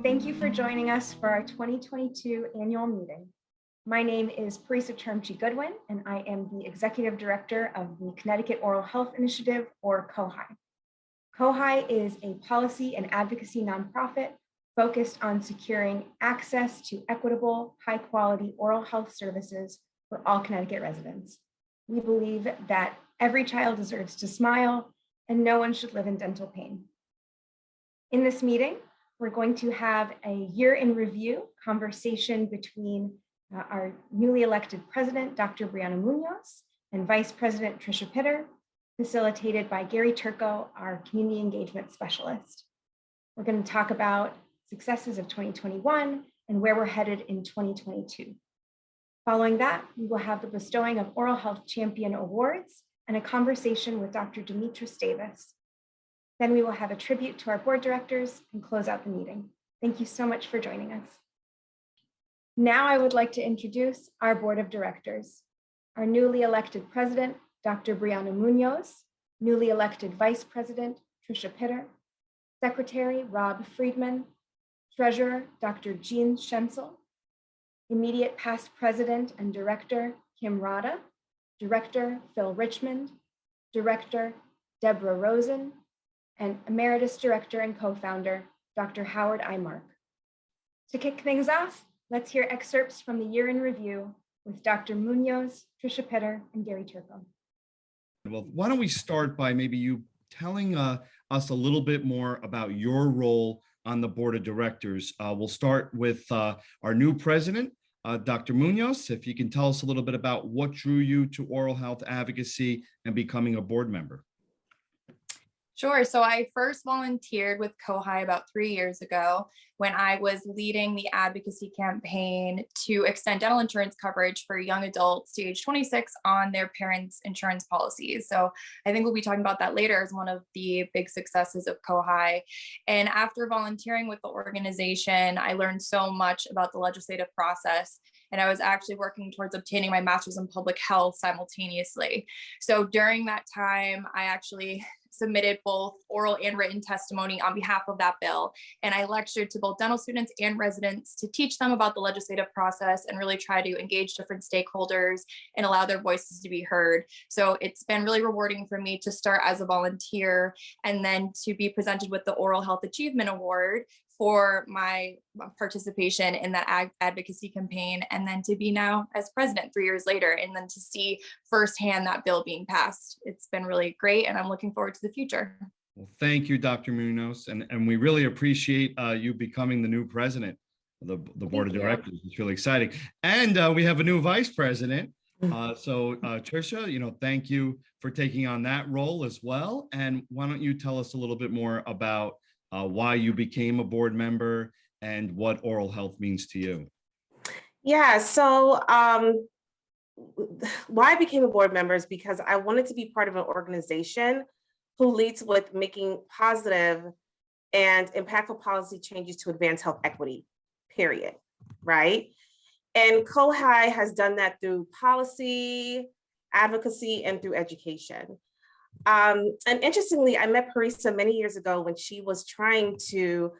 Thank you for joining us for our 2022 annual meeting. My name is Parisa Termchi-Goodwin, and I am the Executive Director of the Connecticut Oral Health Initiative, or COHI. COHI is a policy and advocacy nonprofit focused on securing access to equitable, high-quality oral health services for all Connecticut residents. We believe that every child deserves to smile and no one should live in dental pain. In this meeting, we're going to have a year in review conversation between our newly elected president, Dr. Brianna Muñoz, and Vice President Trisha Pitter, facilitated by Gary Turco, our community engagement specialist. We're going to talk about successes of 2021 and where we're headed in 2022. Following that, we will have the bestowing of Oral Health Champion Awards and a conversation with Dr. Demetress Davis. Then we will have a tribute to our board directors and close out the meeting. Thank you so much for joining us. Now I would like to introduce our board of directors. Our newly elected president, Dr. Brianna Muñoz, newly elected vice president, Trisha Pitter, secretary, Rob Friedman, treasurer, Dr. Jean Schenzel, immediate past president and director, Kim Rada, director, Phil Richmond, director, Deborah Rosen, and emeritus director and co-founder, Dr. Howard I. Mark. To kick things off, let's hear excerpts from the year in review with Dr. Muñoz, Trisha Pitter, and Gary Turco. Well, why don't we start by maybe you telling us a little bit more about your role on the board of directors. We'll start with our new president, Dr. Muñoz. If you can tell us a little bit about what drew you to oral health advocacy and becoming a board member. Sure. So I first volunteered with COHI about 3 years ago when I was leading the advocacy campaign to extend dental insurance coverage for young adults to age 26 on their parents' insurance policies. So I think we'll be talking about that later as one of the big successes of COHI. And after volunteering with the organization, I learned so much about the legislative process. And I was actually working towards obtaining my master's in public health simultaneously. So during that time, I actually submitted both oral and written testimony on behalf of that bill. And I lectured to both dental students and residents to teach them about the legislative process and really try to engage different stakeholders and allow their voices to be heard. So it's been really rewarding for me to start as a volunteer and then to be presented with the Oral Health Achievement Award for my participation in that advocacy campaign, and then to be now as president 3 years later, and then to see firsthand that bill being passed. It's been really great, and I'm looking forward to the future. Well, thank you, Dr. Muñoz, and we really appreciate you becoming the new president of the board of directors. It's really exciting. And we have a new vice president. So Trisha, thank you for taking on that role as well. And why don't you tell us a little bit more about why you became a board member and what oral health means to you? Yeah, so why I became a board member is because I wanted to be part of an organization who leads with making positive and impactful policy changes to advance health equity, period, right? And COHI has done that through policy, advocacy, and through education. And interestingly, I met Parisa many years ago when she was trying to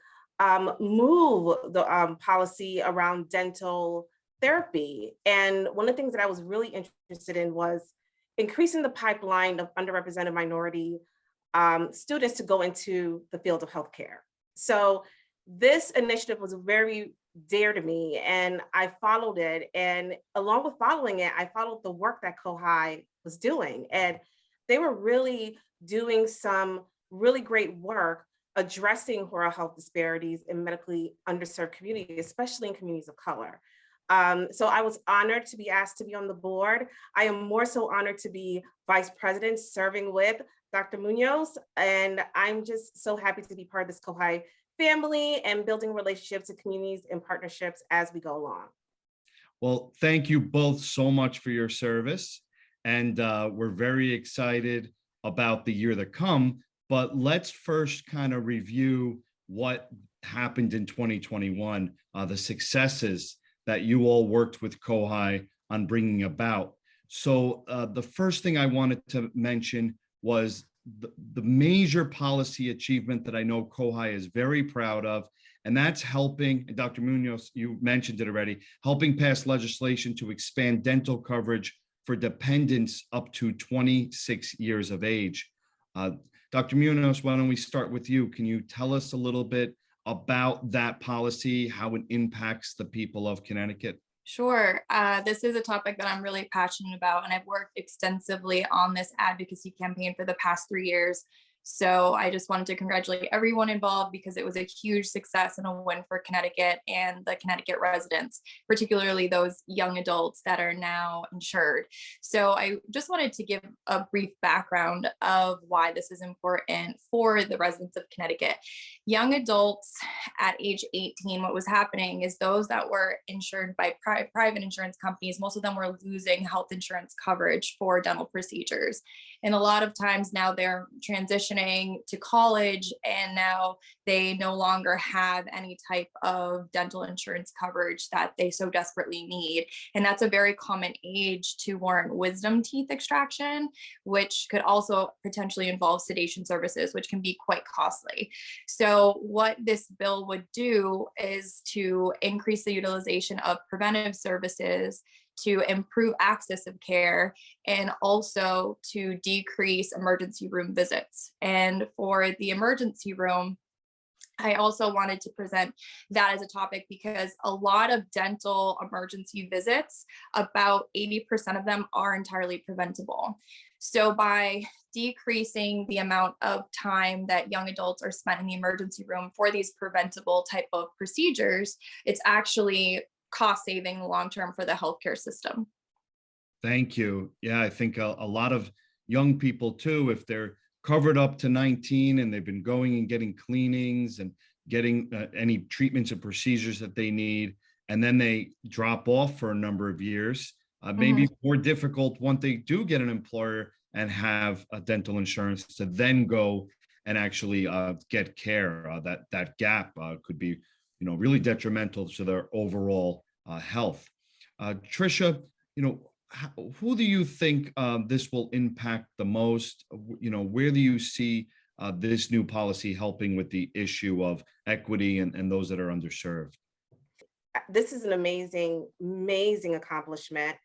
move the policy around dental therapy. And one of the things that I was really interested in was increasing the pipeline of underrepresented minority students to go into the field of healthcare. So this initiative was very dear to me, and I followed it. And along with following it, I followed the work that COHI was doing. And they were really doing some really great work addressing oral health disparities in medically underserved communities, especially in communities of color. So I was honored to be asked to be on the board. I am more so honored to be vice president serving with Dr. Muñoz. And I'm just so happy to be part of this COHI family and building relationships and communities and partnerships as we go along. Well, thank you both so much for your service. And we're very excited about the year to come. But let's first kind of review what happened in 2021, the successes that you all worked with COHI on bringing about. So the first thing I wanted to mention was the major policy achievement that I know COHI is very proud of, and that's helping, and Dr. Muñoz, you mentioned it already, helping pass legislation to expand dental coverage for dependents up to 26 years of age. Dr. Muñoz, why don't we start with you? Can you tell us a little bit about that policy, how it impacts the people of Connecticut? Sure. This is a topic that I'm really passionate about, and I've worked extensively on this advocacy campaign for the past 3 years. So I just wanted to congratulate everyone involved because it was a huge success and a win for Connecticut and the Connecticut residents, particularly those young adults that are now insured. So I just wanted to give a brief background of why this is important for the residents of Connecticut. Young adults at age 18, what was happening is those that were insured by private insurance companies, most of them were losing health insurance coverage for dental procedures. And a lot of times now they're transitioning to college, and now they no longer have any type of dental insurance coverage that they so desperately need. And that's a very common age to warrant wisdom teeth extraction, which could also potentially involve sedation services, which can be quite costly. So what this bill would do is to increase the utilization of preventive services, to improve access of care, and also to decrease emergency room visits. And for the emergency room, I also wanted to present that as a topic because a lot of dental emergency visits, about 80% of them are entirely preventable. So by decreasing the amount of time that young adults are spent in the emergency room for these preventable type of procedures, it's actually cost saving long-term for the healthcare system. Thank you. Yeah, I think a lot of young people too, if they're covered up to 19 and they've been going and getting cleanings and getting any treatments and procedures that they need, and then they drop off for a number of years, maybe more difficult once they do get an employer and have a dental insurance to then go and actually get care. That gap could be, really detrimental to their overall health. Trisha, who do you think this will impact the most? Where do you see this new policy helping with the issue of equity and those that are underserved? This is an amazing, amazing accomplishment.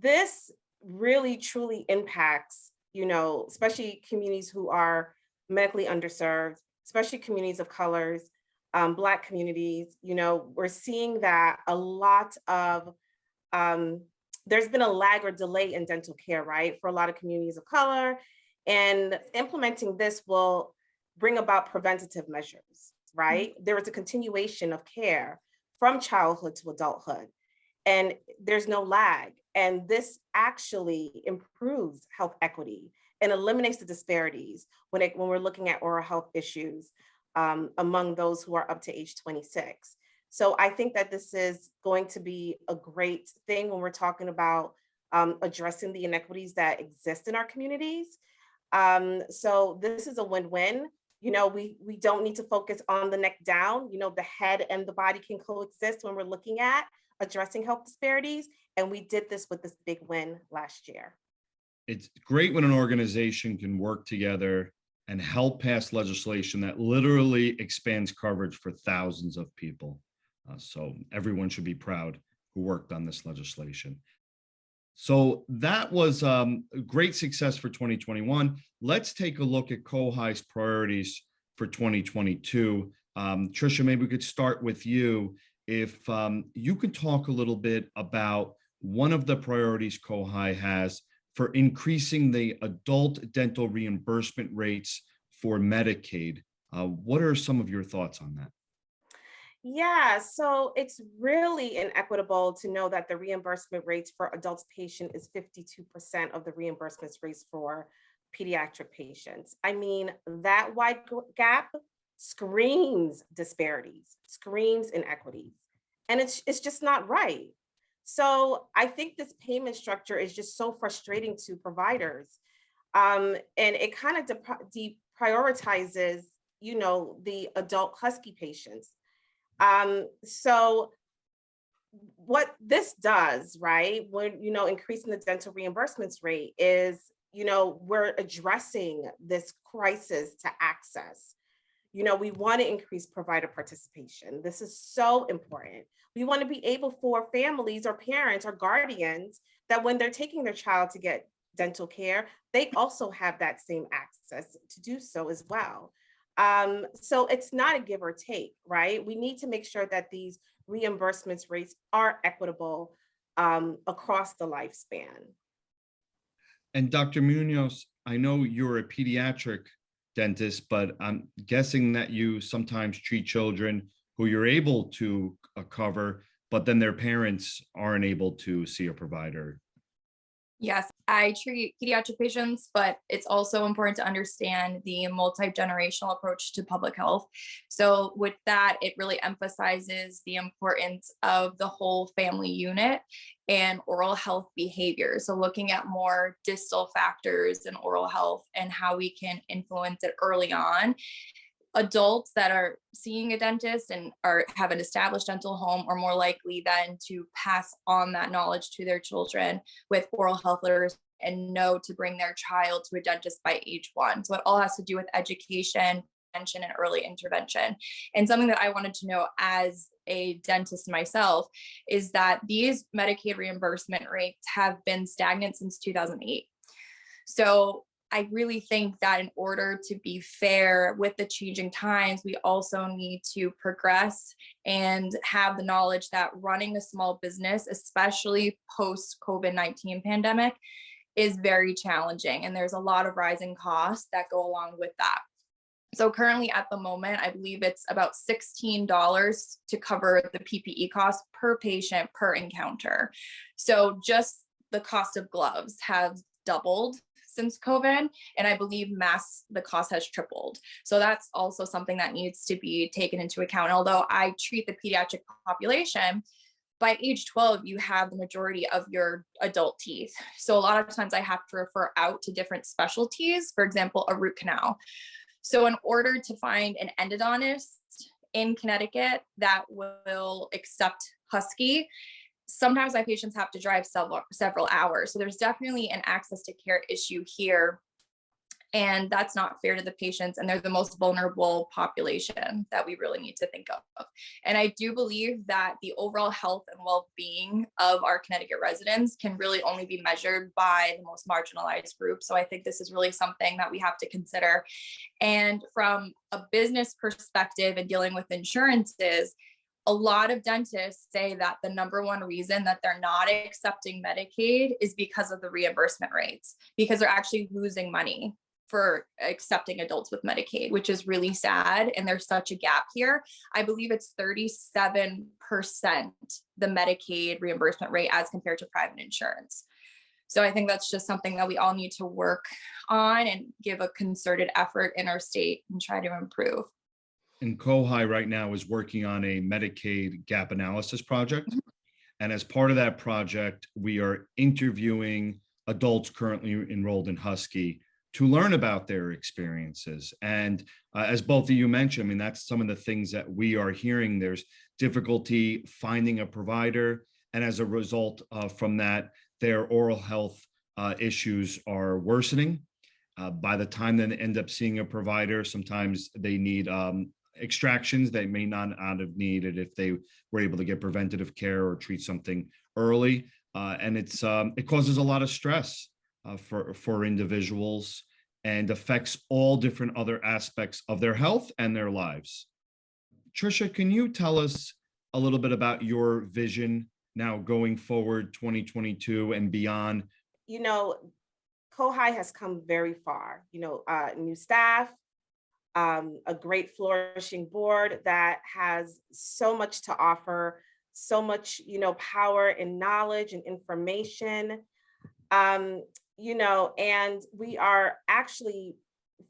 This really truly impacts, especially communities who are medically underserved, especially communities of colors, Black communities. We're seeing that a lot of, there's been a lag or delay in dental care, right, for a lot of communities of color. And implementing this will bring about preventative measures, right? There is a continuation of care from childhood to adulthood, and there's no lag. And this actually improves health equity and eliminates the disparities when we're looking at oral health issues among those who are up to age 26. So I think that this is going to be a great thing when we're talking about addressing the inequities that exist in our communities. So this is a win-win. We don't need to focus on the neck down. The head and the body can coexist when we're looking at addressing health disparities. And we did this with this big win last year. It's great when an organization can work together and help pass legislation that literally expands coverage for thousands of people. So everyone should be proud who worked on this legislation. So that was a great success for 2021. Let's take a look at COHI's priorities for 2022. Trisha, maybe we could start with you. If you could talk a little bit about one of the priorities COHI has for increasing the adult dental reimbursement rates for Medicaid. What are some of your thoughts on that? Yeah, so it's really inequitable to know that the reimbursement rates for adults patient is 52% of the reimbursement rates for pediatric patients. I mean, that wide gap screams disparities, screams inequities, and it's just not right. So I think this payment structure is just so frustrating to providers. And it kind of deprioritizes, the adult husky patients. So what this does, right, when, increasing the dental reimbursements rate is, we're addressing this crisis to access. We want to increase provider participation. This is so important. We want to be able for families or parents or guardians that when they're taking their child to get dental care, they also have that same access to do so as well. So it's not a give or take, right? We need to make sure that these reimbursements rates are equitable across the lifespan. And Dr. Munoz, I know you're a pediatric dentist, but I'm guessing that you sometimes treat children who you're able to cover, but then their parents aren't able to see a provider. Yes, I treat pediatric patients, but it's also important to understand the multi-generational approach to public health. So with that, it really emphasizes the importance of the whole family unit and oral health behavior. So looking at more distal factors in oral health and how we can influence it early on. Adults that are seeing a dentist and have an established dental home are more likely then to pass on that knowledge to their children with oral health literacy and know to bring their child to a dentist by age 1. So it all has to do with education, prevention, and early intervention. And something that I wanted to know as a dentist myself is that these Medicaid reimbursement rates have been stagnant since 2008. So I really think that in order to be fair with the changing times, we also need to progress and have the knowledge that running a small business, especially post-COVID-19 pandemic, is very challenging. And there's a lot of rising costs that go along with that. So currently at the moment, I believe it's about $16 to cover the PPE cost per patient per encounter. So just the cost of gloves have doubled since COVID, and I believe the cost has tripled. So that's also something that needs to be taken into account. Although I treat the pediatric population, by age 12, you have the majority of your adult teeth. So a lot of times I have to refer out to different specialties, for example, a root canal. So in order to find an endodontist in Connecticut that will accept Husky, sometimes my patients have to drive several hours. So there's definitely an access to care issue here. And that's not fair to the patients. And they're the most vulnerable population that we really need to think of. And I do believe that the overall health and well-being of our Connecticut residents can really only be measured by the most marginalized group. So I think this is really something that we have to consider. And from a business perspective and dealing with insurances, a lot of dentists say that the number one reason that they're not accepting Medicaid is because of the reimbursement rates, because they're actually losing money for accepting adults with Medicaid, which is really sad. And there's such a gap here. I believe it's 37%, the Medicaid reimbursement rate as compared to private insurance. So I think that's just something that we all need to work on and give a concerted effort in our state and try to improve. And COHI right now is working on a Medicaid gap analysis project. And as part of that project, we are interviewing adults currently enrolled in Husky to learn about their experiences. And as both of you mentioned, I mean, that's some of the things that we are hearing. There's difficulty finding a provider. And as a result from that, their oral health issues are worsening. By the time they end up seeing a provider, sometimes they need extractions they may not have needed if they were able to get preventative care or treat something early. And it causes a lot of stress for individuals and affects all different other aspects of their health and their lives. Trisha, can you tell us a little bit about your vision now going forward, 2022 and beyond? COHI has come very far, new staff, a great flourishing board that has so much to offer, so much, power and knowledge and information, and we are actually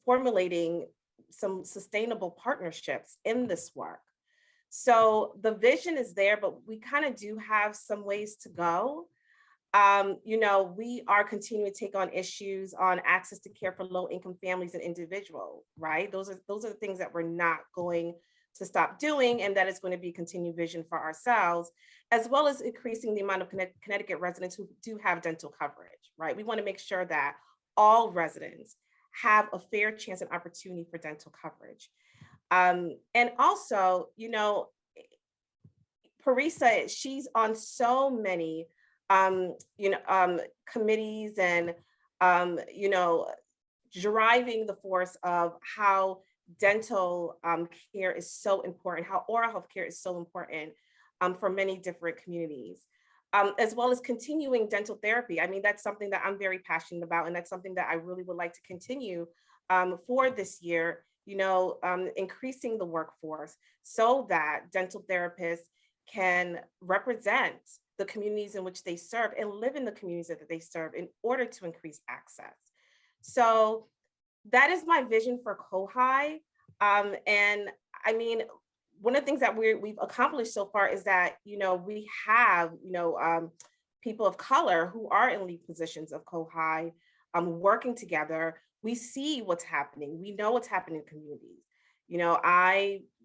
formulating some sustainable partnerships in this work. So the vision is there, but we kind of do have some ways to go. We are continuing to take on issues on access to care for low-income families and individuals, right? Those are the things that we're not going to stop doing, and that is going to be a continued vision for ourselves, as well as increasing the amount of Connecticut residents who do have dental coverage, right? We want to make sure that all residents have a fair chance and opportunity for dental coverage. And also, Parisa, she's on so many, committees and, driving the force of how dental care is so important, how oral health care is so important for many different communities, as well as continuing dental therapy. I mean, that's something that I'm very passionate about, and that's something that I really would like to continue for this year, increasing the workforce so that dental therapists can represent the communities in which they serve and live in the communities that they serve in order to increase access. So that is my vision for COHI. And I mean, one of the things that we've accomplished so far is that, we have, people of color who are in lead positions of COHI working together. We see what's happening. We know what's happening in communities.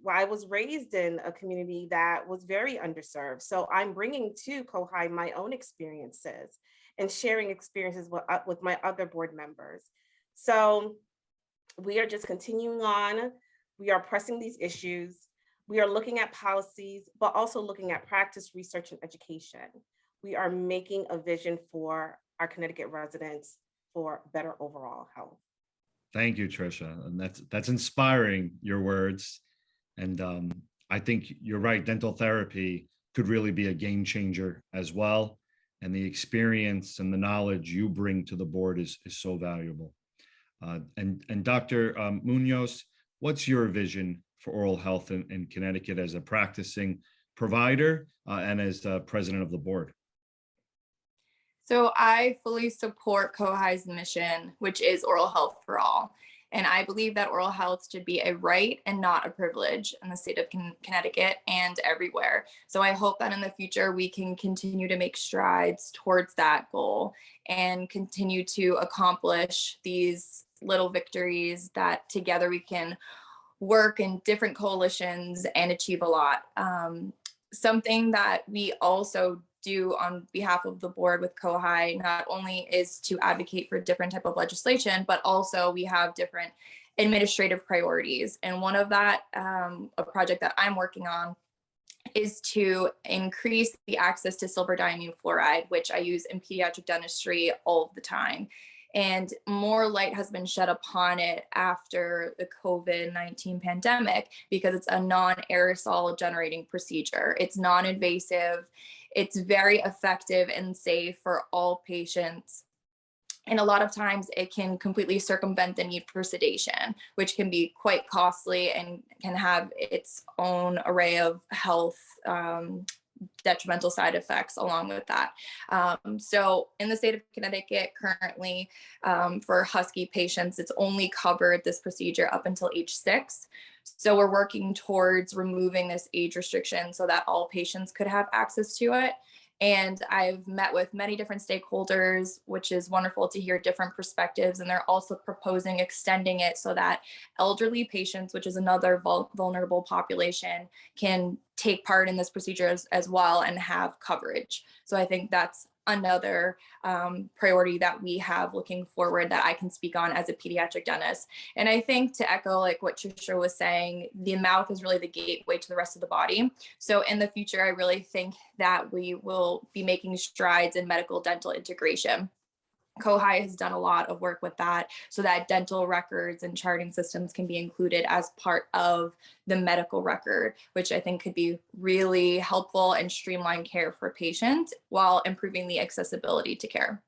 I was raised in a community that was very underserved. So I'm bringing to COHI my own experiences and sharing experiences with my other board members. So we are just continuing on. We are pressing these issues. We are looking at policies, but also looking at practice, research, and education. We are making a vision for our Connecticut residents for better overall health. Thank you, Trisha. And that's inspiring, your words. And I think you're right. Dental therapy could really be a game changer as well. And the experience and the knowledge you bring to the board is so valuable. And Dr. Muñoz, what's your vision for oral health in Connecticut as a practicing provider and as the president of the board? So I fully support COHI's mission, which is oral health for all. And I believe that oral health should be a right and not a privilege in the state of Connecticut and everywhere. So I hope that in the future we can continue to make strides towards that goal and continue to accomplish these little victories that together we can work in different coalitions and achieve a lot. Something that we also do on behalf of the board with COHI not only is to advocate for different type of legislation, but also we have different administrative priorities. And one of that, a project that I'm working on, is to increase the access to silver diamine fluoride, which I use in pediatric dentistry all the time. And more light has been shed upon it after the COVID-19 pandemic because it's a non-aerosol generating procedure. It's non-invasive. It's very effective and safe for all patients. And a lot of times it can completely circumvent the need for sedation, which can be quite costly and can have its own array of health detrimental side effects along with that. So in the state of Connecticut currently, for Husky patients, it's only covered this procedure up until age 6. So we're working towards removing this age restriction so that all patients could have access to it. And I've met with many different stakeholders, which is wonderful to hear different perspectives. And they're also proposing extending it so that elderly patients, which is another vulnerable population, can take part in this procedure as well and have coverage. So I think that's another priority that we have looking forward that I can speak on as a pediatric dentist. And I think, to echo like what Trisha was saying, the mouth is really the gateway to the rest of the body. So in the future, I really think that we will be making strides in medical dental integration. COHI has done a lot of work with that so that dental records and charting systems can be included as part of the medical record, which I think could be really helpful and streamline care for patients while improving the accessibility to care.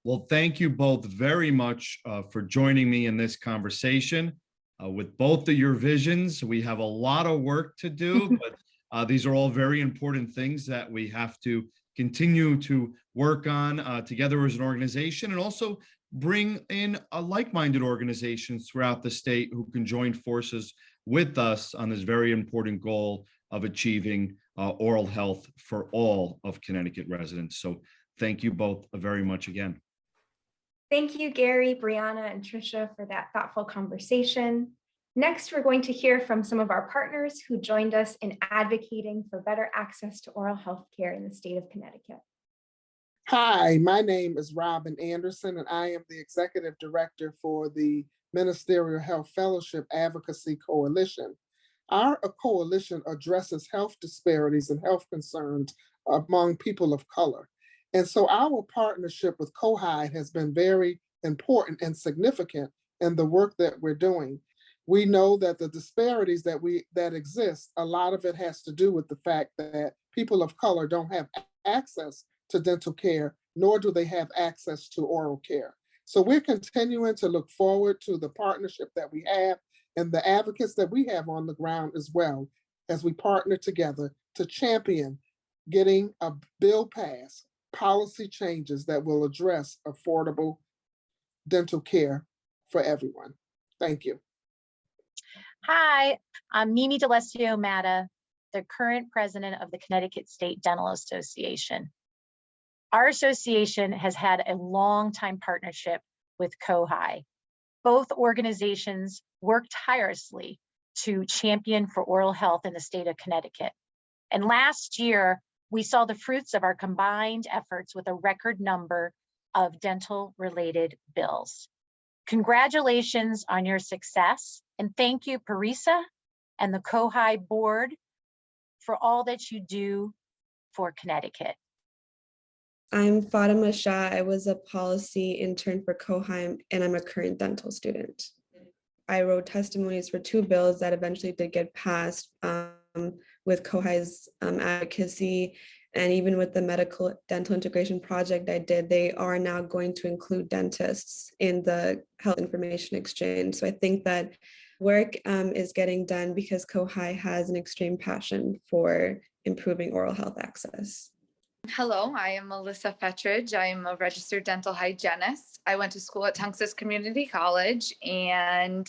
Well, thank you both very much for joining me in this conversation. With both of your visions, we have a lot of work to do, but these are all very important things that we have to continue to work on together as an organization, and also bring in like-minded organizations throughout the state who can join forces with us on this very important goal of achieving oral health for all of Connecticut residents. So thank you both very much again. Thank you, Gary, Brianna, and Trisha for that thoughtful conversation. Next, we're going to hear from some of our partners who joined us in advocating for better access to oral health care in the state of Connecticut. Hi, my name is Robin Anderson, and I am the Executive Director for the Ministerial Health Fellowship Advocacy Coalition. Our coalition addresses health disparities and health concerns among people of color. And so our partnership with COHI has been very important and significant in the work that we're doing. We know that the disparities that exist, a lot of it has to do with the fact that people of color don't have access to dental care, nor do they have access to oral care. So we're continuing to look forward to the partnership that we have and the advocates that we have on the ground as well, as we partner together to champion getting a bill passed, policy changes that will address affordable dental care for everyone. Thank you. Hi, I'm Mimi DeLesio Matta, the current president of the Connecticut State Dental Association. Our association has had a long-time partnership with COHI. Both organizations work tirelessly to champion for oral health in the state of Connecticut. And last year, we saw the fruits of our combined efforts with a record number of dental-related bills. Congratulations on your success, and thank you, Parisa and the COHI board for all that you do for Connecticut. I'm Fatima Shah. I was a policy intern for COHI, and I'm a current dental student. I wrote testimonies for 2 bills that eventually did get passed with COHI's advocacy, and even with the medical dental integration project I did, they are now going to include dentists in the health information exchange. So I think that work is getting done because COHI has an extreme passion for improving oral health access. Hello, I am Melissa Fettridge. I am a registered dental hygienist. I went to school at Tunxus Community College, and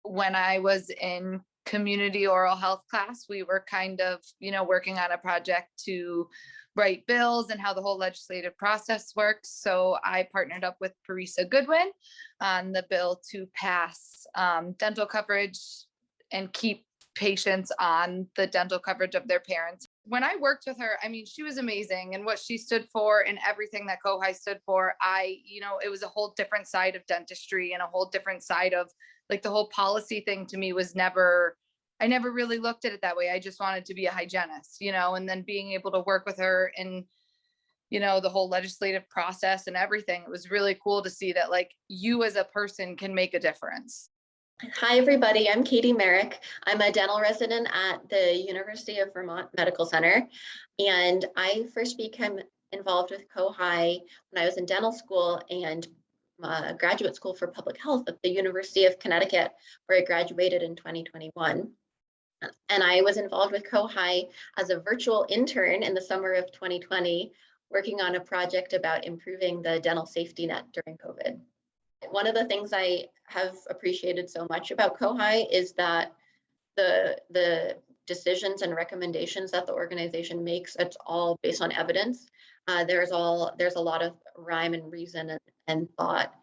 when I was in community oral health class, we were kind of, working on a project to write bills and how the whole legislative process works. So I partnered up with Parisa Goodwin on the bill to pass dental coverage and keep patients on the dental coverage of their parents. When I worked with her, she was amazing, and what she stood for and everything that COHI stood for, it was a whole different side of dentistry and a whole different side of the whole policy thing to me was I never really looked at it that way. I just wanted to be a hygienist, and then being able to work with her in, the whole legislative process and everything. It was really cool to see that you as a person can make a difference. Hi, everybody. I'm Katie Merrick. I'm a dental resident at the University of Vermont Medical Center. And I first became involved with COHI when I was in dental school and graduate school for public health at the University of Connecticut, where I graduated in 2021. And I was involved with COHI as a virtual intern in the summer of 2020, working on a project about improving the dental safety net during COVID. One of the things I have appreciated so much about COHI is that the decisions and recommendations that the organization makes, it's all based on evidence. There's a lot of rhyme and reason and thought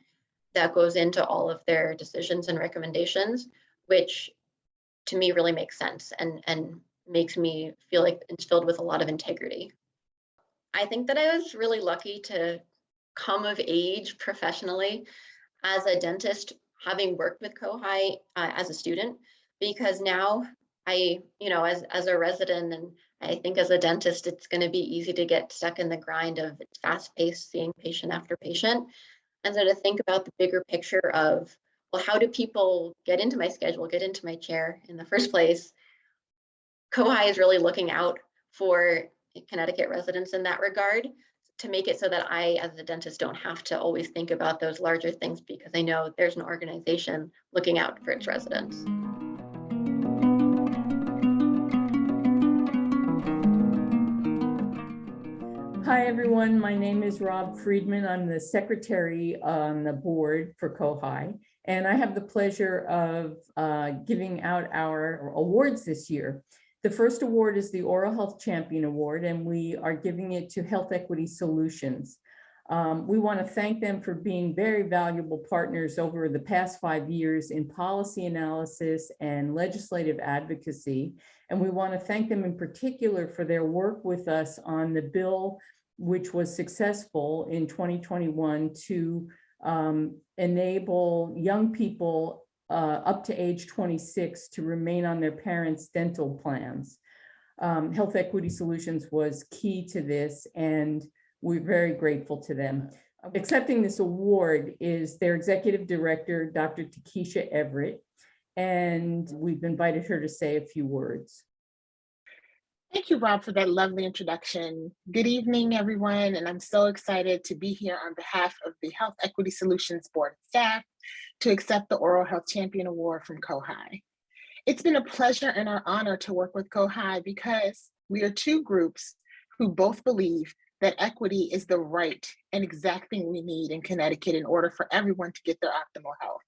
that goes into all of their decisions and recommendations, which to me really makes sense and makes me feel instilled with a lot of integrity. I think that I was really lucky to come of age professionally as a dentist, having worked with COHI as a student, because now as a resident, and I think as a dentist, it's going to be easy to get stuck in the grind of it's fast-paced, seeing patient after patient. And so to think about the bigger picture of, well, how do people get into my schedule, get into my chair in the first place? COHI is really looking out for Connecticut residents in that regard, to make it so that I, as a dentist, don't have to always think about those larger things, because I know there's an organization looking out for its residents. Hi, everyone. My name is Rob Friedman. I'm the secretary on the board for COHI, and I have the pleasure of giving out our awards this year. The first award is the Oral Health Champion Award, and we are giving it to Health Equity Solutions. We want to thank them for being very valuable partners over the past 5 years in policy analysis and legislative advocacy. And we want to thank them in particular for their work with us on the bill which was successful in 2021 to enable young people up to age 26 to remain on their parents' dental plans. Health Equity Solutions was key to this, and we're very grateful to them. Accepting this award is their executive director, Dr. Takesha Everett, and we've invited her to say a few words. Thank you, Rob, for that lovely introduction. Good evening, everyone, and I'm so excited to be here on behalf of the Health Equity Solutions Board staff to accept the Oral Health Champion Award from COHI. It's been a pleasure and our honor to work with COHI because we are two groups who both believe that equity is the right and exact thing we need in Connecticut in order for everyone to get their optimal health.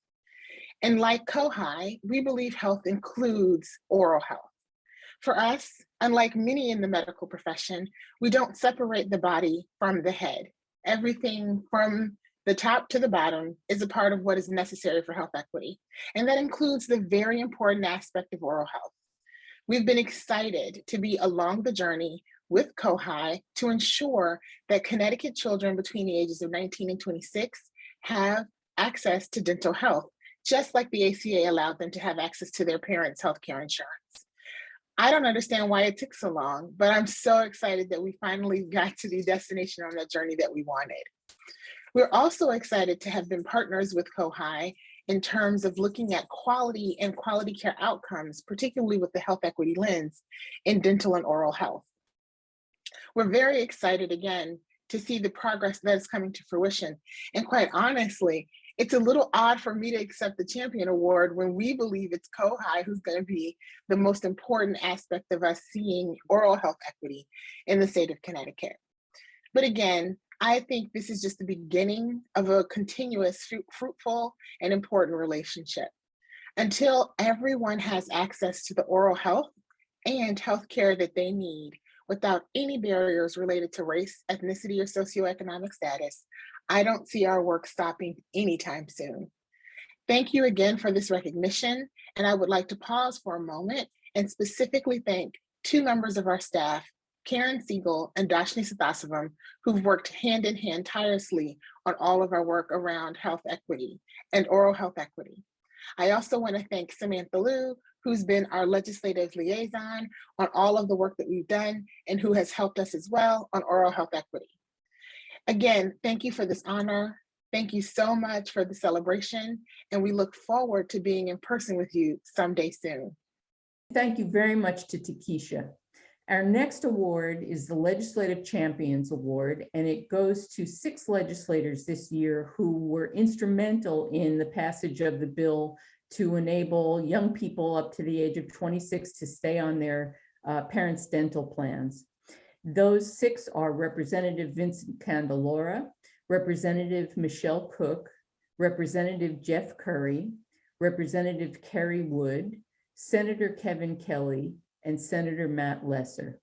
And like COHI, we believe health includes oral health. For us, unlike many in the medical profession, we don't separate the body from the head. Everything from the top to the bottom is a part of what is necessary for health equity. And that includes the very important aspect of oral health. We've been excited to be along the journey with COHI to ensure that Connecticut children between the ages of 19 and 26 have access to dental health, just like the ACA allowed them to have access to their parents' healthcare insurance. I don't understand why it took so long, but I'm so excited that we finally got to the destination on that journey that we wanted. We're also excited to have been partners with COHI in terms of looking at quality and quality care outcomes, particularly with the health equity lens in dental and oral health. We're very excited again to see the progress that is coming to fruition. And quite honestly, it's a little odd for me to accept the Champion Award when we believe it's COHI who's going to be the most important aspect of us seeing oral health equity in the state of Connecticut. But again, I think this is just the beginning of a continuous, fruitful, and important relationship. Until everyone has access to the oral health and healthcare that they need without any barriers related to race, ethnicity, or socioeconomic status, I don't see our work stopping anytime soon. Thank you again for this recognition, and I would like to pause for a moment and specifically thank two members of our staff, Karen Siegel and Dashni Sathasavam, who've worked hand in hand tirelessly on all of our work around health equity and oral health equity. I also want to thank Samantha Liu, who's been our legislative liaison on all of the work that we've done and who has helped us as well on oral health equity. Again, thank you for this honor. Thank you so much for the celebration, and we look forward to being in person with you someday soon. Thank you very much to Takesha. Our next award is the Legislative Champions Award, and it goes to 6 legislators this year who were instrumental in the passage of the bill to enable young people up to the age of 26 to stay on their parents' dental plans. Those 6 are Representative Vincent Candelora, Representative Michelle Cook, Representative Jeff Curry, Representative Kerry Wood, Senator Kevin Kelly, and Senator Matt Lesser.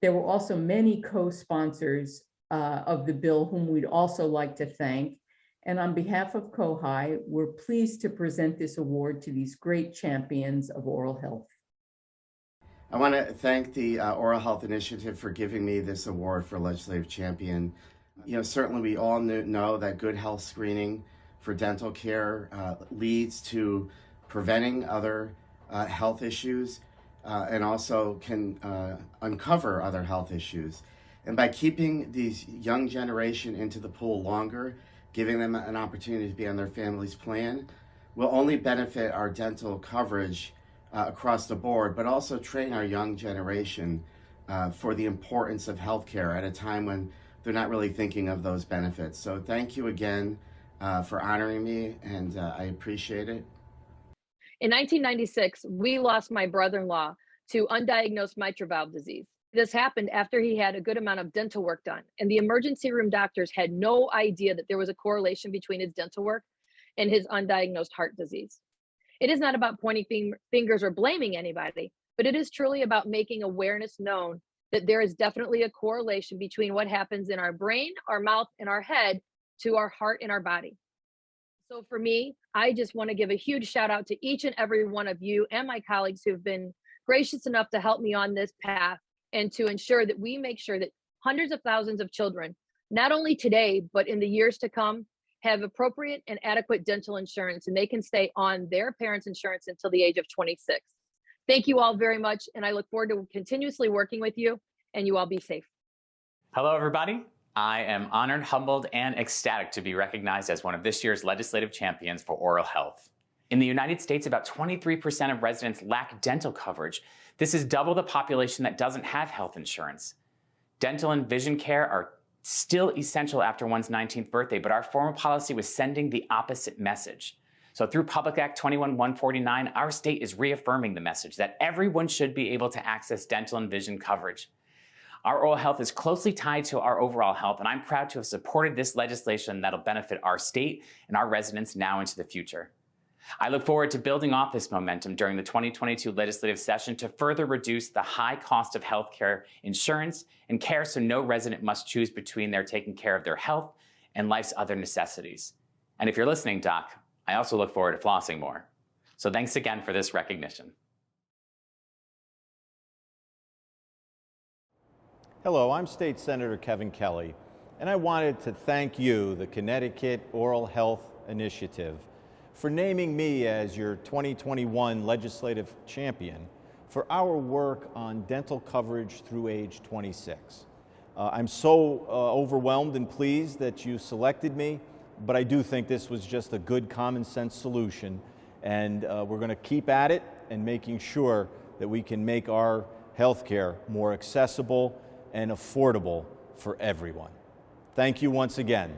There were also many co-sponsors of the bill whom we'd also like to thank. And on behalf of COHI, we're pleased to present this award to these great champions of oral health. I want to thank the Oral Health Initiative for giving me this award for Legislative Champion. You know, certainly we all know that good health screening for dental care leads to preventing other health issues and also can uncover other health issues. And by keeping these young generation into the pool longer, giving them an opportunity to be on their family's plan, will only benefit our dental coverage across the board, but also train our young generation for the importance of healthcare at a time when they're not really thinking of those benefits. So thank you again for honoring me, and I appreciate it. In 1996, we lost my brother-in-law to undiagnosed mitral valve disease. This happened after he had a good amount of dental work done, and the emergency room doctors had no idea that there was a correlation between his dental work and his undiagnosed heart disease. It is not about pointing fingers or blaming anybody, but it is truly about making awareness known that there is definitely a correlation between what happens in our brain, our mouth, and our head to our heart and our body. So for me, I just want to give a huge shout out to each and every one of you and my colleagues who have been gracious enough to help me on this path and to ensure that we make sure that hundreds of thousands of children, not only today, but in the years to come, have appropriate and adequate dental insurance, and they can stay on their parents' insurance until the age of 26. Thank you all very much, and I look forward to continuously working with you, and you all be safe. Hello, everybody. I am honored, humbled, and ecstatic to be recognized as one of this year's legislative champions for oral health. In the United States, about 23% of residents lack dental coverage. This is double the population that doesn't have health insurance. Dental and vision care are still essential after one's 19th birthday, but our former policy was sending the opposite message. So through Public Act 21-149, our state is reaffirming the message that everyone should be able to access dental and vision coverage. Our oral health is closely tied to our overall health, and I'm proud to have supported this legislation that'll benefit our state and our residents now into the future. I look forward to building off this momentum during the 2022 legislative session to further reduce the high cost of healthcare insurance and care so no resident must choose between their taking care of their health and life's other necessities. And if you're listening, Doc, I also look forward to flossing more. So thanks again for this recognition. Hello, I'm State Senator Kevin Kelly, and I wanted to thank you, the Connecticut Oral Health Initiative, for naming me as your 2021 legislative champion for our work on dental coverage through age 26. I'm so overwhelmed and pleased that you selected me, but I do think this was just a good common sense solution, and we're going to keep at it and making sure that we can make our healthcare more accessible and affordable for everyone. Thank you once again.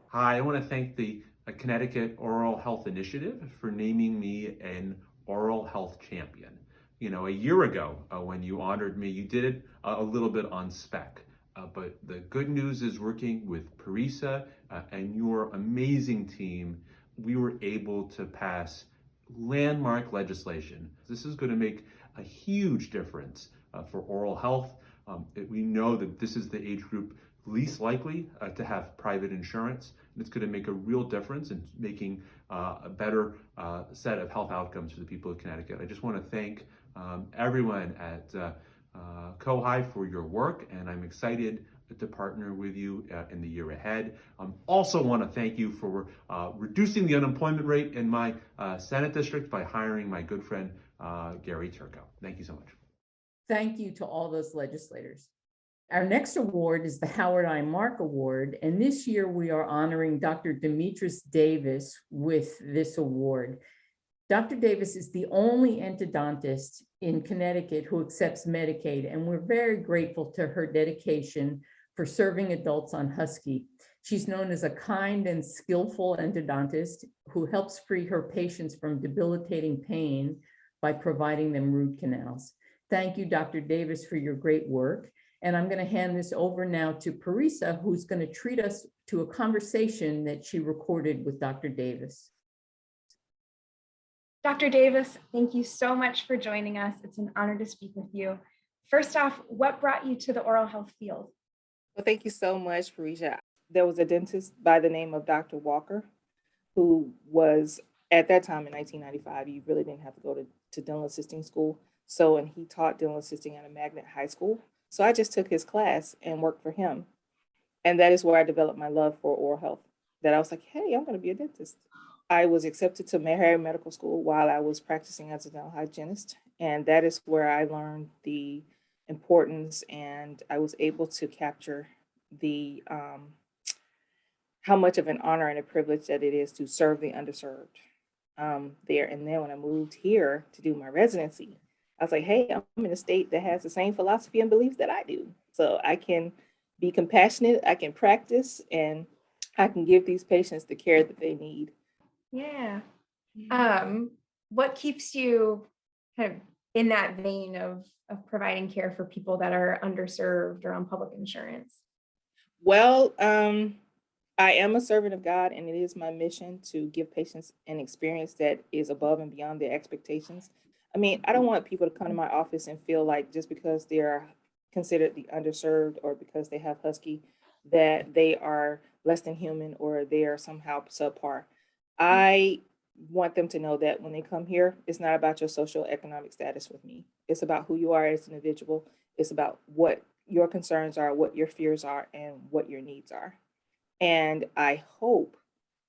Hi, I want to thank the Connecticut Oral Health Initiative for naming me an oral health champion. You know, a year ago when you honored me, you did it a little bit on spec. But the good news is working with Parisa and your amazing team, we were able to pass landmark legislation. This is going to make a huge difference for oral health. We know that this is the age group least likely to have private insurance. And it's going to make a real difference in making a better set of health outcomes for the people of Connecticut. I just want to thank everyone at COHI for your work, and I'm excited to partner with you in the year ahead. Also want to thank you for reducing the unemployment rate in my Senate district by hiring my good friend Gary Turco. Thank you so much. Thank you to all those legislators. Our next award is the Howard I. Mark Award, and this year we are honoring Dr. Demetress Davis with this award. Dr. Davis is the only endodontist in Connecticut who accepts Medicaid, and we're very grateful to her dedication for serving adults on Husky. She's known as a kind and skillful endodontist who helps free her patients from debilitating pain by providing them root canals. Thank you, Dr. Davis, for your great work. And I'm going to hand this over now to Parisa, who's going to treat us to a conversation that she recorded with Dr. Davis. Dr. Davis, thank you so much for joining us. It's an honor to speak with you. First off, what brought you to the oral health field? Well, thank you so much, Parisha. There was a dentist by the name of Dr. Walker, who was, at that time in 1995, you really didn't have to go to dental assisting school. So, and he taught dental assisting at a magnet high school. So I just took his class and worked for him. And that is where I developed my love for oral health, that I was like, hey, I'm going to be a dentist. I was accepted to Meharry Medical School while I was practicing as a dental hygienist. And that is where I learned the importance, and I was able to capture the how much of an honor and a privilege that it is to serve the underserved there. And then when I moved here to do my residency, I was like, hey, I'm in a state that has the same philosophy and beliefs that I do. So I can be compassionate, I can practice, and I can give these patients the care that they need. Yeah. What keeps you kind of in that vein of providing care for people that are underserved or on public insurance? Well, I am a servant of God, and it is my mission to give patients an experience that is above and beyond their expectations. I mean, I don't want people to come to my office and feel like just because they are considered the underserved or because they have Husky, that they are less than human or they are somehow subpar. I want them to know that when they come here, it's not about your social economic status with me. It's about who you are as an individual. It's about what your concerns are, what your fears are, and what your needs are. And I hope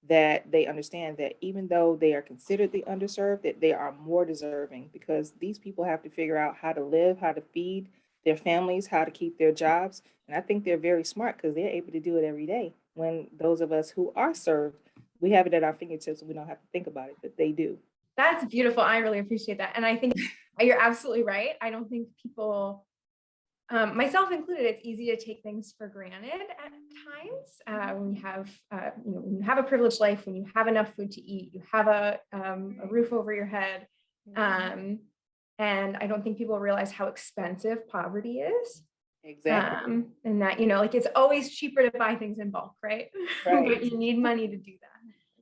that they understand that even though they are considered the underserved, that they are more deserving, because these people have to figure out how to live, how to feed their families, how to keep their jobs. And I think they're very smart because they're able to do it every day. When those of us who are served, we have it at our fingertips and we don't have to think about it, but they do. That's beautiful. I really appreciate that. And I think you're absolutely right. I don't think people, myself included, it's easy to take things for granted at times when you have, when you have a privileged life, when you have enough food to eat, you have a roof over your head. And I don't think people realize how expensive poverty is. Exactly. And that, like it's always cheaper to buy things in bulk, right? But you need money to do that.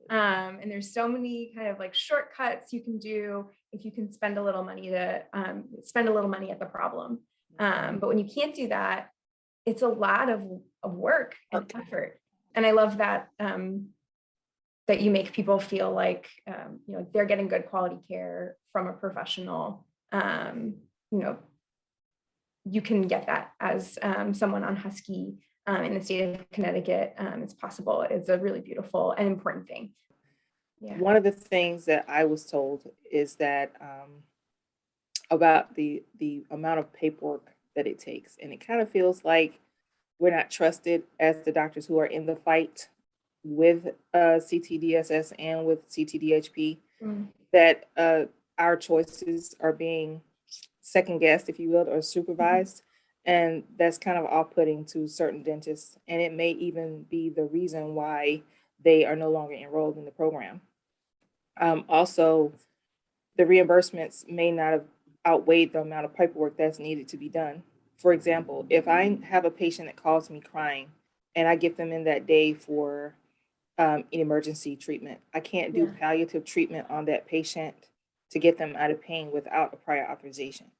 And there's so many kind of like shortcuts you can do if you can spend a little money to spend a little money at the problem. But when you can't do that, it's a lot of work and effort. And I love that that you make people feel like they're getting good quality care from a professional. You can get that as someone on Husky in the state of Connecticut. It's possible. It's a really beautiful and important thing. Yeah. One of the things that I was told is that about the amount of paperwork that it takes. And it kind of feels like we're not trusted as the doctors who are in the fight with CTDSS and with CTDHP, that our choices are being second guessed, if you will, or supervised. And that's kind of off-putting to certain dentists. And it may even be the reason why they are no longer enrolled in the program. Also, the reimbursements may not have outweighed the amount of paperwork that's needed to be done. For example, if I have a patient that calls me crying and I get them in that day for an emergency treatment, I can't do palliative treatment on that patient to get them out of pain without a prior authorization.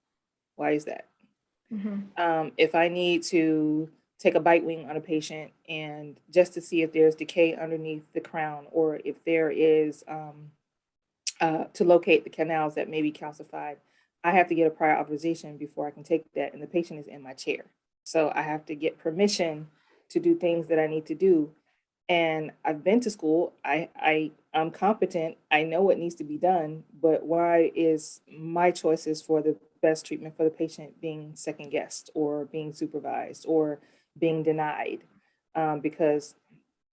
Why is that? If I need to take a bite wing on a patient and just to see if there's decay underneath the crown, or if there is to locate the canals that may be calcified, I have to get a prior authorization before I can take that, and the patient is in my chair. So I have to get permission to do things that I need to do. And I've been to school, I'm competent, I know what needs to be done, but why is my choices for the best treatment for the patient being second guessed or being supervised or being denied? Because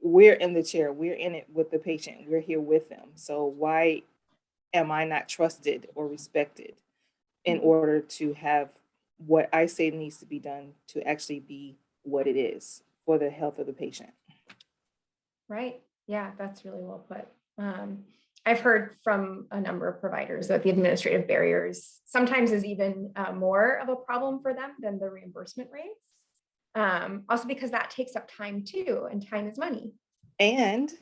we're in the chair, we're in it with the patient, we're here with them. So why am I not trusted or respected in order to have what I say needs to be done to actually be what it is for the health of the patient? Right. Yeah, that's really well put. I've heard from a number of providers that the administrative barriers sometimes is even more of a problem for them than the reimbursement rates. Also because that takes up time too, and time is money. And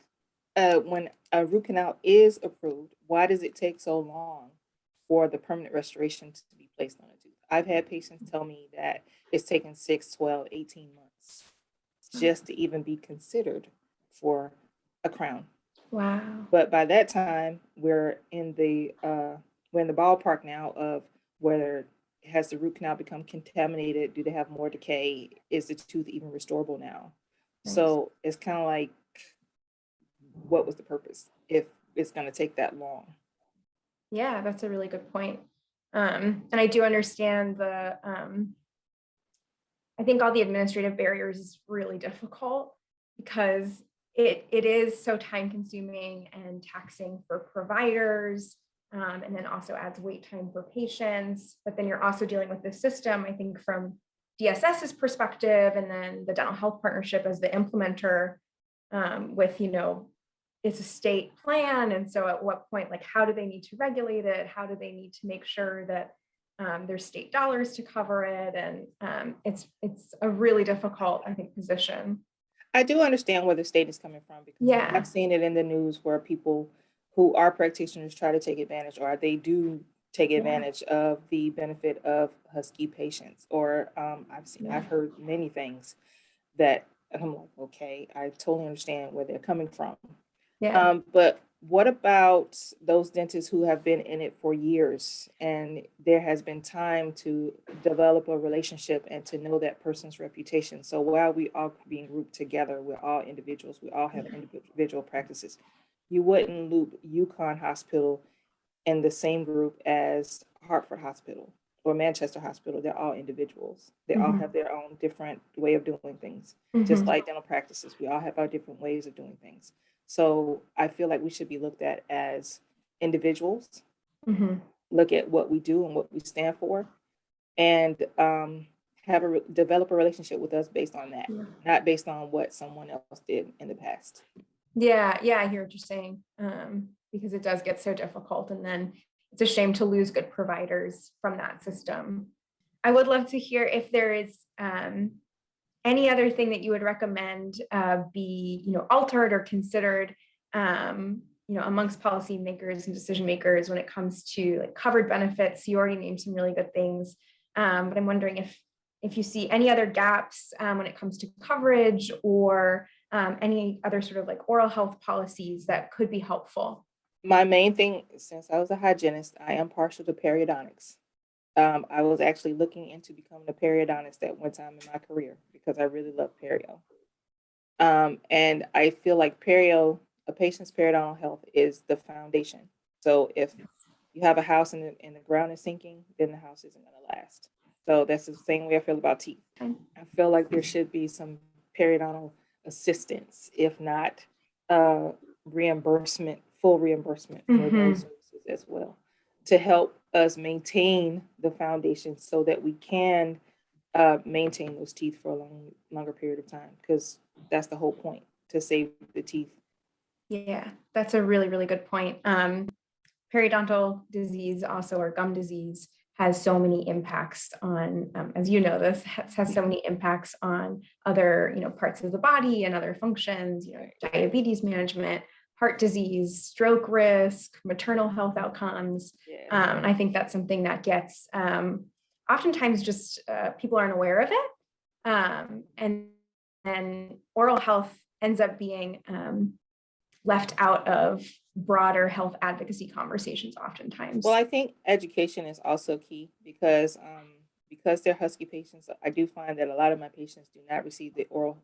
when a root canal is approved, why does it take so long for the permanent restoration to be placed on a tooth? I've had patients tell me that it's taken 6, 12, 18 months just to even be considered for a crown. Wow. But by that time, we're in the ballpark now of whether has the root canal become contaminated? Do they have more decay? Is the tooth even restorable now? Nice. So it's kind of like, what was the purpose if it's going to take that long? Yeah, that's a really good point. And I do understand I think all the administrative barriers is really difficult because it is so time consuming and taxing for providers, and then also adds wait time for patients. But then you're also dealing with the system, I think, from DSS's perspective, and then the dental health partnership as the implementer with, it's a state plan. And so at what point, like, how do they need to regulate it? How do they need to make sure that there's state dollars to cover it? And it's a really difficult, I think, position. I do understand where the state is coming from, because I've seen it in the news where people who are practitioners try to take advantage, or they do take advantage of the benefit of Husky patients. Or I've heard many things that I'm like, okay, I totally understand where they're coming from. But What about those dentists who have been in it for years and there has been time to develop a relationship and to know that person's reputation? So while we all being grouped together, we're all individuals, we all have individual practices. You wouldn't loop Yukon Hospital in the same group as Hartford Hospital or Manchester Hospital. They're all individuals. They all have their own different way of doing things. Just like dental practices, we all have our different ways of doing things. So I feel like we should be looked at as individuals, look at what we do and what we stand for, and develop a relationship with us based on that, not based on what someone else did in the past. Yeah, I hear what you're saying, because it does get so difficult, and then it's a shame to lose good providers from that system. I would love to hear if there is any other thing that you would recommend be, altered or considered, amongst policymakers and decision makers when it comes to like covered benefits. You already named some really good things, but I'm wondering if you see any other gaps when it comes to coverage or any other sort of like oral health policies that could be helpful. My main thing, since I was a hygienist, I am partial to periodontics. I was actually looking into becoming a periodontist at one time in my career because I really love perio. And I feel like a patient's periodontal health is the foundation. So if you have a house and the ground is sinking, then the house isn't going to last. So that's the same way I feel about teeth. I feel like there should be some periodontal assistance, if not reimbursement, full reimbursement for those services as well, to help us maintain the foundation so that we can maintain those teeth for a longer period of time, because that's the whole point, to save the teeth. Yeah, that's a really, really good point. Periodontal disease also, or gum disease, has so many impacts on, as you know, this has so many impacts on other, parts of the body and other functions, diabetes management, heart disease, stroke risk, maternal health outcomes. I think that's something that gets oftentimes just people aren't aware of it. And oral health ends up being left out of broader health advocacy conversations oftentimes. Well, I think education is also key because they're Husky patients. I do find that a lot of my patients do not receive the oral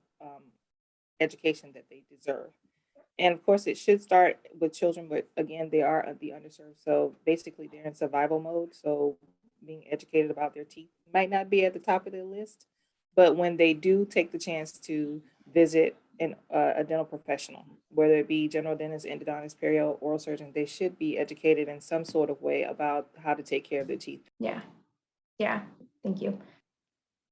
education that they deserve. And of course, it should start with children, but again, they are the underserved. So basically, they're in survival mode. So being educated about their teeth might not be at the top of their list, but when they do take the chance to visit a dental professional, whether it be general dentist, endodontist, perio, oral surgeon, they should be educated in some sort of way about how to take care of their teeth. Yeah, thank you.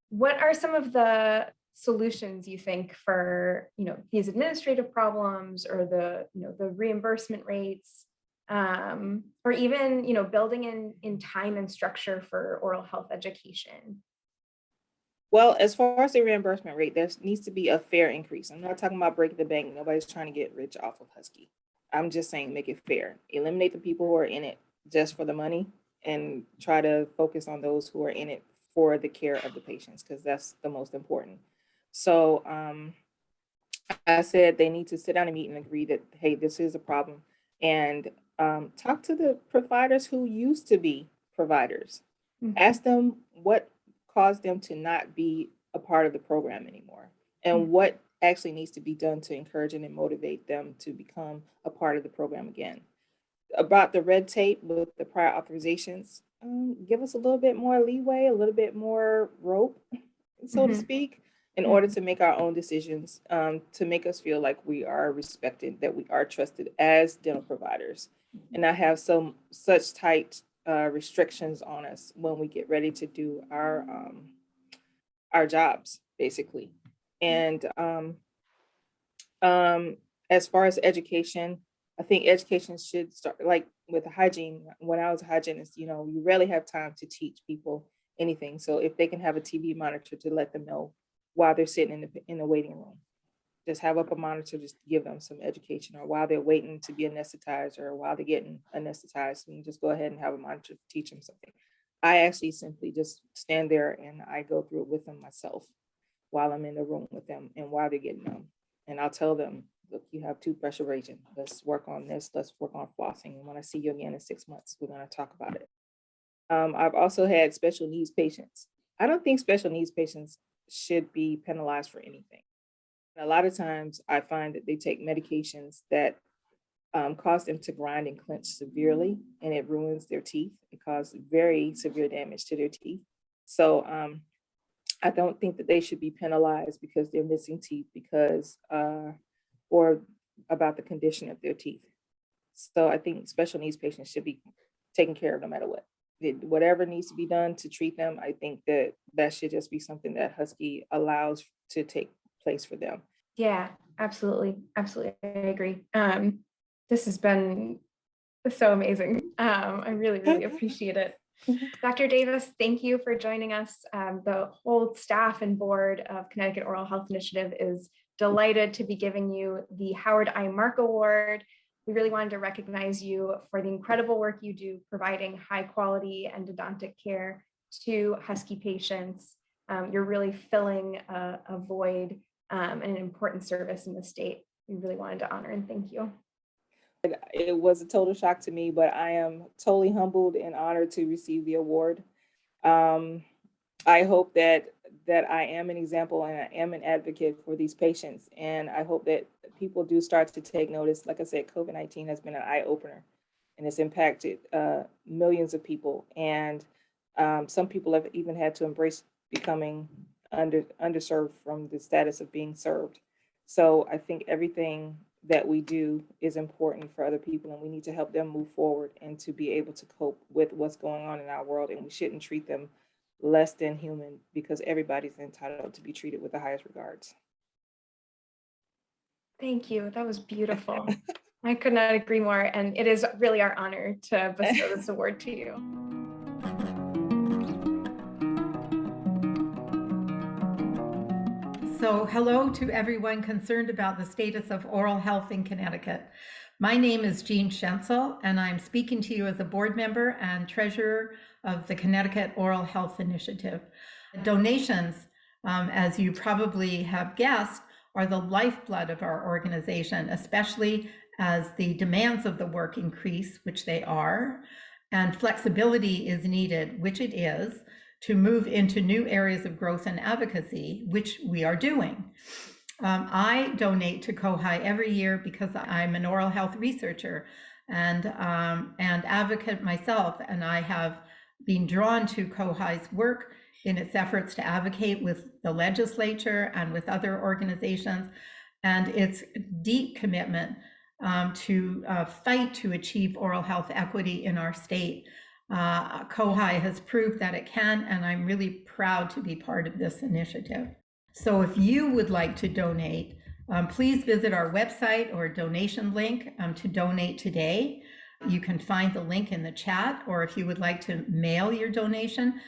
What are some of the solutions you think for these administrative problems, or the reimbursement rates, or even building in time and structure for oral health education? Well, as far as the reimbursement rate, there needs to be a fair increase. I'm not talking about breaking the bank. Nobody's trying to get rich off of Husky. I'm just saying make it fair. Eliminate the people who are in it just for the money and try to focus on those who are in it for the care of the patients, because that's the most important. So I said they need to sit down and meet and agree that, hey, this is a problem, and talk to the providers who used to be providers. Ask them what caused them to not be a part of the program anymore, and what actually needs to be done to encourage and motivate them to become a part of the program again. About the red tape with the prior authorizations, give us a little bit more leeway, a little bit more rope, so to speak, in order to make our own decisions, to make us feel like we are respected, that we are trusted as dental providers, and not have such tight restrictions on us when we get ready to do our jobs, basically. And as far as education, I think education should start like with hygiene. When I was a hygienist, you rarely have time to teach people anything. So if they can have a TV monitor to let them know while they're sitting in the waiting room, just have up a monitor, just give them some education, or while they're waiting to be anesthetized, or while they're getting anesthetized, and just go ahead and have a monitor to teach them something. I actually simply just stand there and I go through it with them myself while I'm in the room with them and while they're getting them. And I'll tell them, look, you have toothbrush erosion. Let's work on this. Let's work on flossing. And when I see you again in 6 months, we're going to talk about it. I've also had special needs patients. I don't think special needs patients should be penalized for anything. A lot of times I find that they take medications that cause them to grind and clench severely, and it ruins their teeth. It causes very severe damage to their teeth. So I don't think that they should be penalized because they're missing teeth or about the condition of their teeth. So I think special needs patients should be taken care of no matter what. Whatever needs to be done to treat them, I think that should just be something that Husky allows to take place for them. Yeah, absolutely. Absolutely. I agree. This has been so amazing. I really, really appreciate it. Dr. Davis, thank you for joining us. The whole staff and board of Connecticut Oral Health Initiative is delighted to be giving you the Howard I. Mark Award. We really wanted to recognize you for the incredible work you do providing high quality endodontic care to Husky patients. You're really filling a void and an important service in the state. We really wanted to honor and thank you. It was a total shock to me, but I am totally humbled and honored to receive the award. I hope that I am an example and I am an advocate for these patients. And I hope that people do start to take notice. Like I said, COVID-19 has been an eye-opener and it's impacted millions of people. And some people have even had to embrace becoming underserved from the status of being served. So I think everything that we do is important for other people, and we need to help them move forward and to be able to cope with what's going on in our world. And we shouldn't treat them less than human because everybody's entitled to be treated with the highest regards. Thank you. That was beautiful. I could not agree more. And it is really our honor to bestow this award to you. So hello to everyone concerned about the status of oral health in Connecticut. My name is Jean Schenzel, and I'm speaking to you as a board member and treasurer of the Connecticut Oral Health Initiative. Donations, as you probably have guessed, are the lifeblood of our organization, especially as the demands of the work increase, which they are, and flexibility is needed, which it is, to move into new areas of growth and advocacy, which we are doing. I donate to COHI every year because I'm an oral health researcher and advocate myself, and I have been drawn to COHI's work in its efforts to advocate with the legislature and with other organizations, and its deep commitment to fight to achieve oral health equity in our state. COHI has proved that it can, and I'm really proud to be part of this initiative. So if you would like to donate, please visit our website or donation link to donate today. You can find the link in the chat, or if you would like to mail your donation,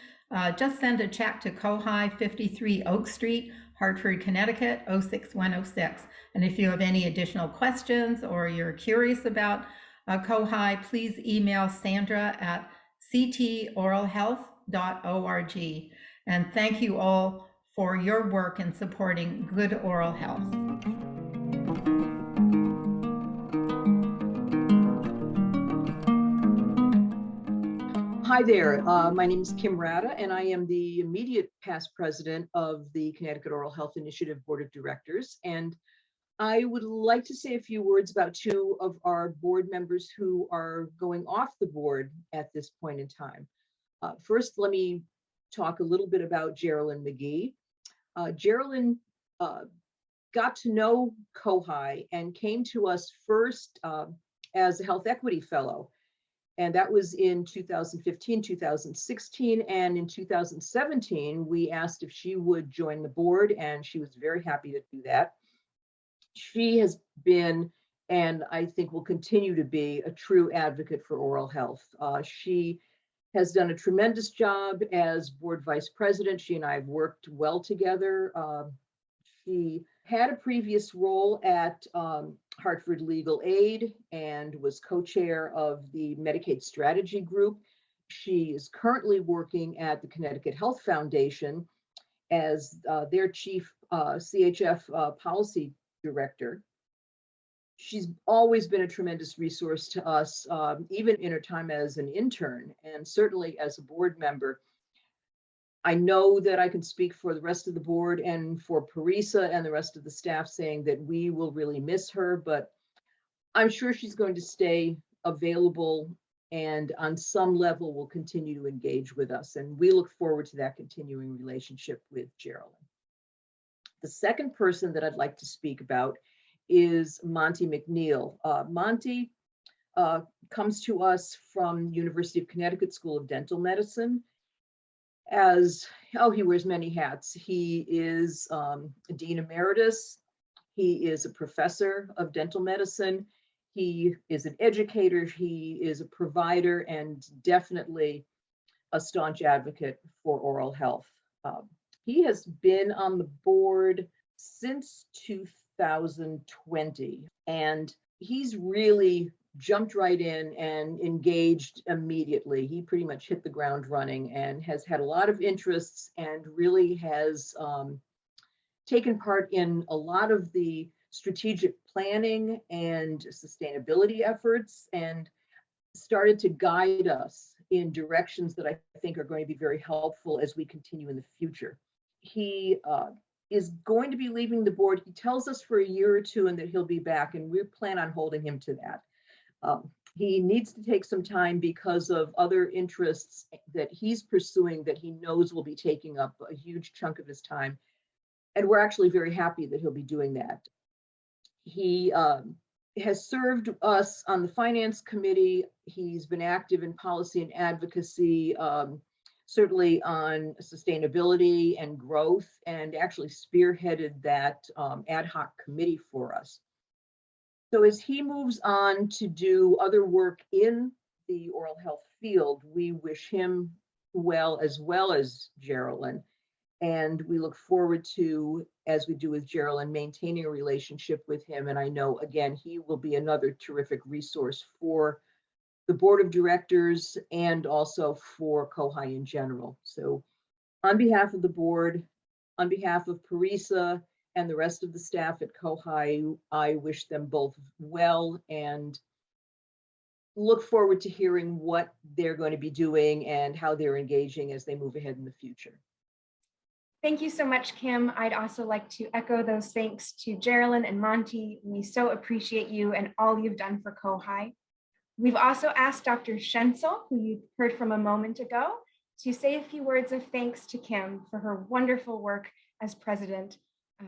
just send a check to COHI 53 Oak Street, Hartford, Connecticut 06106. And if you have any additional questions or you're curious about COHI, please email Sandra at ctoralhealth.org. And thank you all for your work in supporting good oral health. Hi there, my name is Kim Rada, and I am the immediate past president of the Connecticut Oral Health Initiative Board of Directors. And I would like to say a few words about two of our board members who are going off the board at this point in time. First, let me talk a little bit about Geraldine McGee. Geraldine got to know COHI and came to us first as a health equity fellow. And that was in 2015, 2016. And in 2017, we asked if she would join the board, and she was very happy to do that. She has been, and I think will continue to be, a true advocate for oral health. She has done a tremendous job as board vice president. She and I have worked well together. She had a previous role at Hartford Legal Aid and was co-chair of the Medicaid Strategy Group. She is currently working at the Connecticut Health Foundation as their chief CHF policy director. She's always been a tremendous resource to us, even in her time as an intern and certainly as a board member. I know that I can speak for the rest of the board and for Parisa and the rest of the staff saying that we will really miss her, but I'm sure she's going to stay available and on some level will continue to engage with us. And we look forward to that continuing relationship with Geraldine. The second person that I'd like to speak about is Monty McNeil. Monty comes to us from University of Connecticut School of Dental Medicine. He wears many hats. He is a Dean Emeritus. He is a professor of dental medicine. He is an educator. He is a provider and definitely a staunch advocate for oral health. He has been on the board since 2020, and he's really jumped right in and engaged immediately. He pretty much hit the ground running and has had a lot of interests and really has taken part in a lot of the strategic planning and sustainability efforts and started to guide us in directions that I think are going to be very helpful as we continue in the future. He is going to be leaving the board. He tells us for a year or two and that he'll be back, and we plan on holding him to that. He needs to take some time because of other interests that he's pursuing that he knows will be taking up a huge chunk of his time. And we're actually very happy that he'll be doing that. He has served us on the finance committee. He's been active in policy and advocacy, certainly on sustainability and growth, and actually spearheaded that ad hoc committee for us. So as he moves on to do other work in the oral health field, we wish him well as Geraldine. And we look forward to, as we do with Geraldine, maintaining a relationship with him. And I know, again, he will be another terrific resource for the board of directors and also for COHI in general. So on behalf of the board, on behalf of Parisa and the rest of the staff at COHI, I wish them both well and look forward to hearing what they're going to be doing and how they're engaging as they move ahead in the future. Thank you so much, Kim. I'd also like to echo those thanks to Geraldine and Monty. We so appreciate you and all you've done for COHI. We've also asked Dr. Schenzel, who you heard from a moment ago, to say a few words of thanks to Kim for her wonderful work as president.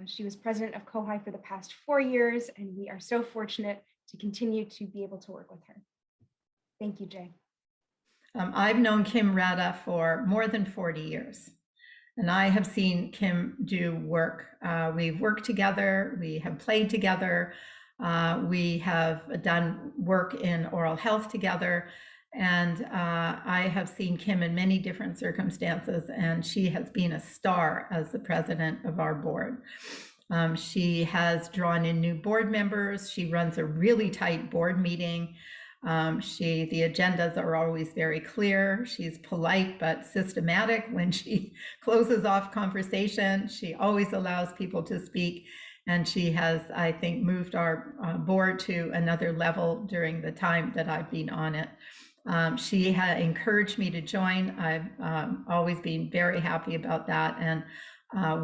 She was president of COHI for the past 4 years, and we are so fortunate to continue to be able to work with her. Thank you, Jay. I've known Kim Rada for more than 40 years. And I have seen Kim do work. We've worked together, we have played together, we have done work in oral health together, and I have seen Kim in many different circumstances, and she has been a star as the president of our board. She has drawn in new board members. She runs a really tight board meeting. The agendas are always very clear. She's polite but systematic when she closes off conversation. She always allows people to speak, and she has, I think, moved our board to another level during the time that I've been on it. She had encouraged me to join. I've always been very happy about that, and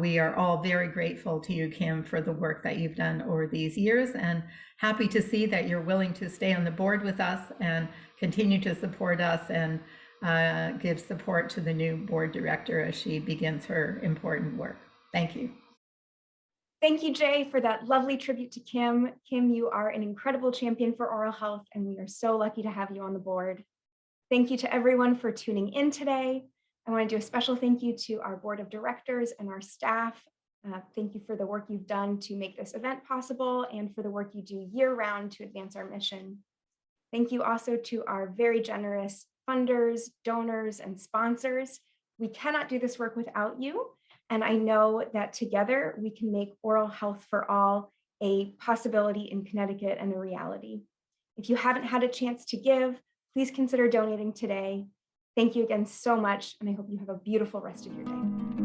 we are all very grateful to you, Kim, for the work that you've done over these years, and happy to see that you're willing to stay on the board with us and continue to support us and give support to the new board director as she begins her important work. Thank you. Thank you, Jay, for that lovely tribute to Kim. Kim, you are an incredible champion for oral health, and we are so lucky to have you on the board. Thank you to everyone for tuning in today. I want to do a special thank you to our board of directors and our staff. Thank you for the work you've done to make this event possible and for the work you do year-round to advance our mission. Thank you also to our very generous funders, donors, and sponsors. We cannot do this work without you, and I know that together we can make oral health for all a possibility in Connecticut and a reality. If you haven't had a chance to give, please consider donating today. Thank you again so much, and I hope you have a beautiful rest of your day.